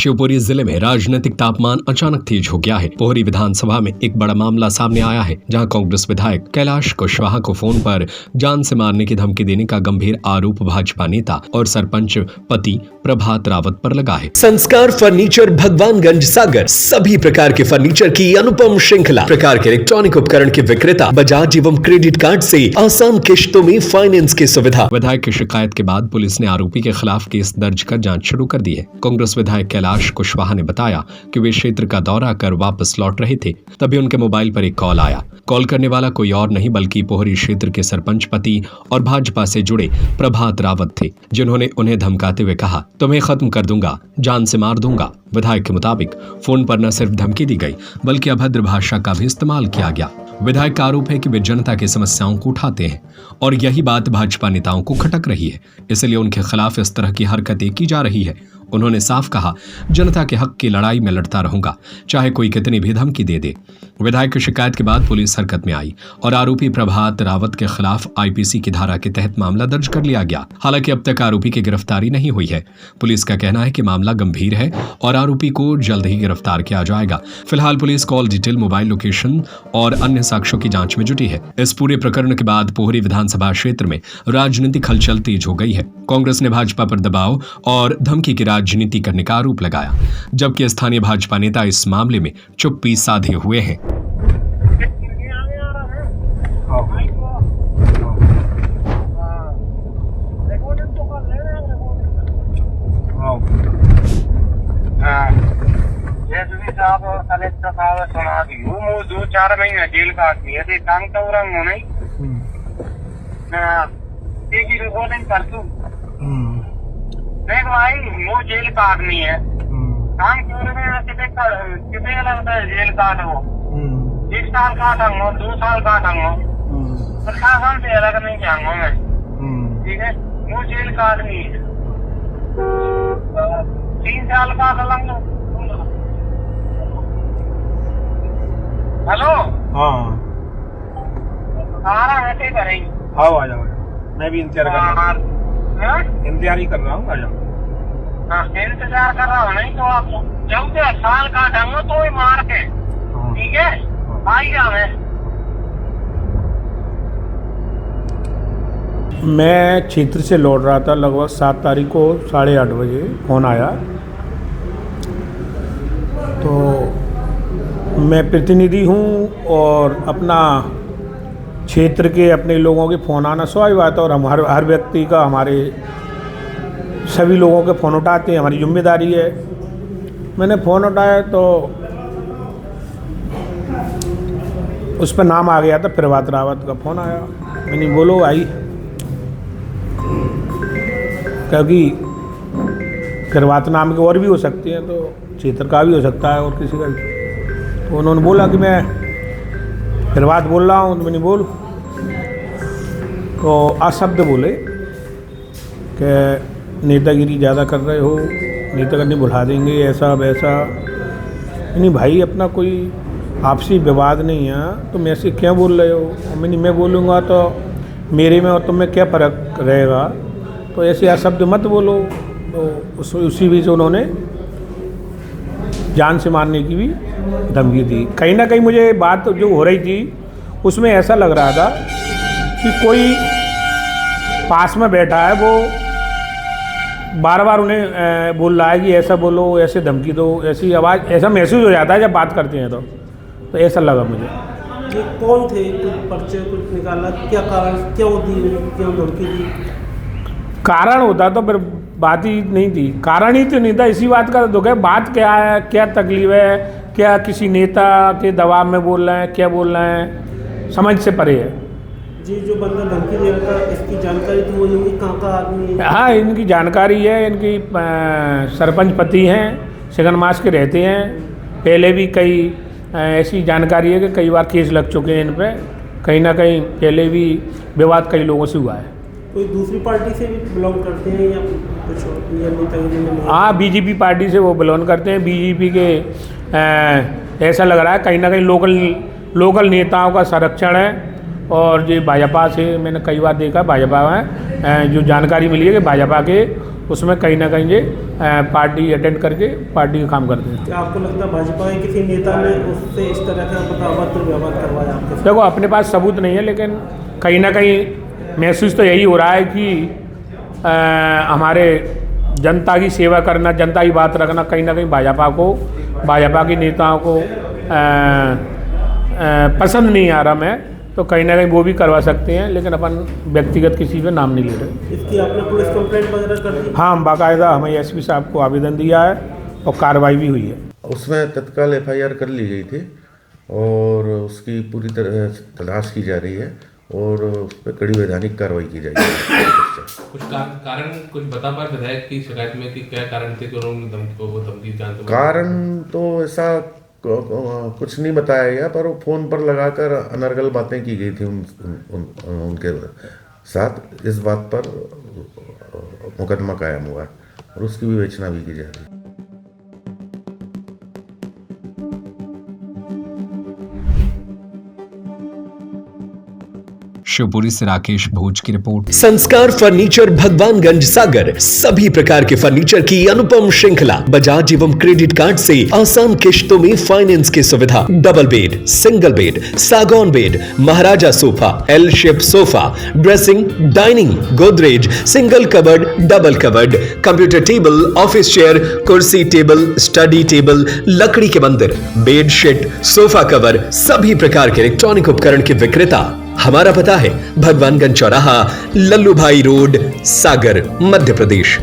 शिवपुरी जिले में राजनीतिक तापमान अचानक तेज हो गया है। पोहरी विधानसभा में एक बड़ा मामला सामने आया है, जहां कांग्रेस विधायक कैलाश कुशवाहा को फोन पर जान से मारने की धमकी देने का गंभीर आरोप भाजपा नेता और सरपंच पति प्रभात रावत पर लगा है। संस्कार फर्नीचर, भगवानगंज, सागर। सभी प्रकार के फर्नीचर की अनुपम श्रृंखला, प्रकार के इलेक्ट्रॉनिक उपकरण के विक्रेता, बजाज एवं क्रेडिट कार्ड से आसान किश्तों में फाइनेंस की सुविधा। विधायक की शिकायत के बाद पुलिस ने आरोपी के खिलाफ केस दर्ज कर जांच शुरू कर दी है। कांग्रेस विधायक कैलाश कुशवाहा ने बताया कि वे क्षेत्र का दौरा कर वापस लौट रहे थे, तभी उनके मोबाइल पर एक कॉल आया। कॉल करने वाला कोई और नहीं बल्कि पोहरी क्षेत्र के सरपंच पति और भाजपा से जुड़े प्रभात रावत थे, जिन्होंने उन्हें धमकाते हुए कहा, तुम्हें खत्म कर दूंगा, जान से मार दूंगा। विधायक के मुताबिक फोन पर न सिर्फ धमकी दी गई बल्कि अभद्र भाषा का भी इस्तेमाल किया गया। विधायक का आरोप है कि वे जनता की समस्याओं को उठाते हैं और यही बात भाजपा नेताओं को खटक रही है, इसलिए उनके खिलाफ इस तरह की हरकतें की जा रही है। उन्होंने साफ कहा, जनता के हक की लड़ाई में लड़ता रहूंगा, चाहे कोई कितनी भी धमकी दे दे। विधायक की शिकायत के बाद पुलिस हरकत में आई और आरोपी प्रभात रावत के खिलाफ आईपीसी की धारा के तहत मामला दर्ज कर लिया गया। हालांकि अब तक आरोपी की गिरफ्तारी नहीं हुई है। पुलिस का कहना है कि मामला गंभीर है और आरोपी को जल्द ही गिरफ्तार किया जाएगा। फिलहाल police call detail, mobile location और अन्य साक्ष्यों की जांच में जुटी है। इस पूरे प्रकरण के बाद पोहरी विधानसभा क्षेत्र में राजनीतिक हलचल तेज हो गई है। कांग्रेस ने भाजपा पर दबाव और धमकी की राजनीति करने का आरोप लगाया, जबकि स्थानीय भाजपा नेता इस मामले में चुप्पी साधे हुए हैं। साहब और कलेक्टर साहब सुना दी वो 2-4 महीने जेल काटनी है, काम तो रंग नहीं एक ही रिपोर्टिंग कर दूं देख भाई, वो जेल काटनी है, काम क्यों कितने लगता है जेल काट वो 1 साल काटूंगा, 2 साल काटूंगा, प्रशासन से अलग नहीं जाऊंगा मैं, ठीक है। वो जेल काटनी है, 3 साल काट लूंगा। हेलो, हाँ आ रहा है क्या करेंगे? हाँ आ जाओ, मैं भी इंतजार कर रहा हूँ, इंतजार ही कर रहा हूँ, आ जाओ। इंतजार कर रहा हूँ, नहीं तो आप जब 10 साल काटेंगे तो ही मार के, ठीक है, आई जाए। मैं क्षेत्र से लौट रहा था, लगभग 7 तारीख को 8:30 बजे फोन आया। तो मैं प्रतिनिधि हूँ और अपना क्षेत्र के अपने लोगों के फ़ोन आना स्वाभाविक बात है, और हम हर व्यक्ति का, हमारे सभी लोगों के फ़ोन उठाते हैं, हमारी जिम्मेदारी है। मैंने फ़ोन उठाया तो उस पर नाम आ गया था, प्रभात रावत का फ़ोन आया। मैंने बोलो भाई, क्योंकि प्रभात नाम के और भी हो सकते हैं, तो क्षेत्र का भी हो सकता है और किसी का भी। तो उन्होंने बोला कि मैं प्रभात बोल रहा हूँ, तो मैंने बोल, तो अशब्द बोले कि नेतागिरी ज़्यादा कर रहे हो, नेता करने बुला देंगे, ऐसा वैसा। नहीं भाई, अपना कोई आपसी विवाद नहीं है, तुम ऐसे क्या बोल रहे हो? मैं बोलूँगा तो मेरे में और तुम में क्या फ़र्क रहेगा, तो ऐसे अशब्द मत बोलो। तो उसी बीच उन्होंने जान से मारने की भी धमकी दी। कहीं ना कहीं मुझे बात जो हो रही थी उसमें ऐसा लग रहा था कि कोई पास में बैठा है, वो बार बार उन्हें बोल रहा है कि ऐसा बोलो, ऐसे धमकी दो, ऐसी आवाज़, ऐसा महसूस हो जाता है जब बात करते हैं। तो ऐसा लगा मुझे। ये कौन थे? कुछ पर्चे कुछ निकाला? क्या कारण, क्यों दी, क्यों धमकी दी? कारण होता तो फिर बात ही नहीं थी, कारण ही तो नहीं था। इसी बात का दुख है। बात क्या है, क्या तकलीफ है, क्या किसी नेता के दबाव में बोल रहे हैं, क्या बोल रहे हैं, समझ से परे है। जी, जो बंदा धमकी दे रहा था, इसकी जानकारी तो वही होगी, कहाँ का आदमी है? हाँ, इनकी जानकारी है। इनकी सरपंच पति हैं, सेकंड मास के रहते हैं। पहले भी कई ऐसी जानकारी है कि कई बार केस लग चुके हैं इन पर। कहीं ना कहीं पहले भी विवाद कई लोगों से हुआ है। कोई दूसरी पार्टी से भी बिलोंग करते हैं या कुछ और? हाँ, बीजेपी पार्टी से वो बिलोंग करते हैं। बीजेपी के ऐसा लग रहा है कहीं ना कहीं लोकल नेताओं का संरक्षण है। और जो भाजपा से मैंने कई बार देखा, भाजपा में जो जानकारी मिली है कि भाजपा के उसमें कहीं ना कहीं ये पार्टी अटेंड करके पार्टी का काम करते हैं। क्या आपको लगता है भाजपा के किसी नेता ने उससे इस तरह का अभद्र व्यवहार करवाया आपके साथ? देखो, अपने पास सबूत नहीं है, लेकिन कहीं ना कहीं महसूस तो यही हो रहा है कि हमारे जनता की सेवा करना, जनता की बात रखना कहीं ना कहीं भाजपा के नेताओं को पसंद नहीं आ रहा। मैं तो कहीं ना कहीं वो भी करवा सकते हैं, लेकिन अपन व्यक्तिगत किसी पे नाम नहीं ले रहे। इसकी आपने पुलिस कंप्लेंट वगैरह कर दी? हाँ, बाकायदा हमें एसपी साहब को आवेदन दिया है और कार्रवाई भी हुई है। उसमें तत्काल FIR कर ली गई थी और उसकी पूरी तरह तलाश की जा रही है और उस पर कड़ी वैधानिक कार्रवाई की जाएगी। कुछ कारण कुछ बता पाए विधायक की शिकायत में कि क्या कारण थे कि उन्होंने धमकी जानते? कारण तो ऐसा कुछ नहीं बताया गया, पर वो फ़ोन पर लगाकर अनर्गल बातें की गई थी उनके साथ। इस बात पर मुकदमा कायम हुआ और उसकी विवेचना भी की जा रही है। शिवपुरी से राकेश भोज की रिपोर्ट। संस्कार फर्नीचर भगवानगंज सागर सभी प्रकार के फर्नीचर की अनुपम श्रृंखला। बजाज एवं क्रेडिट कार्ड से आसान किश्तों में फाइनेंस की सुविधा। डबल बेड, सिंगल बेड, सागौन bed, Maharaja sofa, L shape sofa, dressing, dining, Godrej, single cupboard, double cupboard, computer table, office chair, कुर्सी टेबल, स्टडी टेबल, लकड़ी के मंदिर, बेडशीट, सोफा कवर, सभी प्रकार के इलेक्ट्रॉनिक उपकरण के विक्रेता। हमारा पता है भगवानगंज चौराहा, लल्लू भाई रोड, सागर, मध्य प्रदेश।